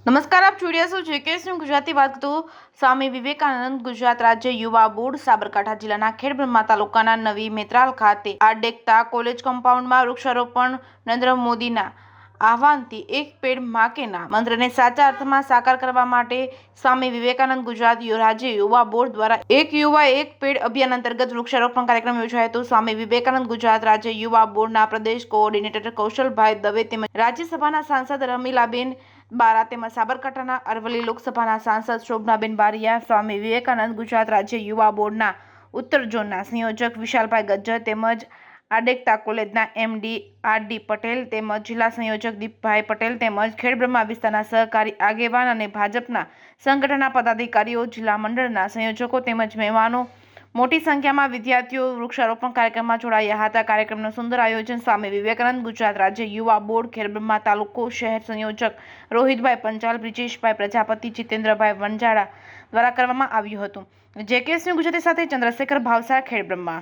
નમસ્કાર, આપ જોઈ રહ્યા છો જેકેએસ ન્યૂઝ ગુજરાતી. વાત કરું સ્વામી વિવેકાનંદ ગુજરાત રાજ્ય યુવા બોર્ડ સાબરકાંઠા જિલ્લાના ખેડબ્રહ્મા તાલુકાના નવી મેત્રાલ ખાતે આડેકતા કોલેજ કમ્પાઉન્ડમાં વૃક્ષારોપણ નરેન્દ્ર મોદીના આહવાનથી એક પેડ માં કે નામ મંત્રને સાચા અર્થમાં સાકાર કરવા માટે સ્વામી વિવેકાનંદ ગુજરાત રાજ્ય યુવા બોર્ડ દ્વારા એક યુવા એક પેડ અભિયાન અંતર્ગત વૃક્ષારોપણ કાર્યક્રમ યોજાયો હતો. સ્વામી વિવેકાનંદ ગુજરાત રાજ્ય યુવા બોર્ડના પ્રદેશ કોઓર્ડિનેટર કૌશલભાઈ દવે તેમજ રાજ્યસભાના સાંસદ રમીલાબેન બારા તેમજ સાબરકાંઠાના અરવલ્લી લોકસભાના સાંસદ શોભનાબેન બારિયા, સ્વામી વિવેકાનંદ ગુજરાત રાજ્ય યુવા બોર્ડના ઉત્તર ઝોનના સંયોજક વિશાલભાઈ ગજ્જર તેમજ આડેકતા કોલેજના એમડી આર.ડી. પટેલ તેમજ જિલ્લા સંયોજક દીપભાઈ પટેલ તેમજ ખેડબ્રહ્મા વિસ્તારના સહકારી આગેવાન અને ભાજપના સંગઠનના પદાધિકારીઓ, જિલ્લા મંડળના સંયોજકો તેમજ મહેમાનો મોટી સંખ્યામાં વિદ્યાર્થીઓ વૃક્ષારોપણ કાર્યક્રમમાં જોડાયા હતા. કાર્યક્રમનું સુંદર આયોજન સ્વામી વિવેકાનંદ ગુજરાત રાજ્ય યુવા બોર્ડ ખેડબ્રહ્મા તાલુકો શહેર સંયોજક રોહિતભાઈ પંચાલ, બ્રિજેશભાઈ પ્રજાપતિ, જીતેન્દ્રભાઈ વંજારા દ્વારા કરવામાં આવ્યું હતું. જેકેએસ ન્યૂઝ ગુજરાતી સાથે ચંદ્રશેખર ભાવસાર, ખેડબ્રહ્મા.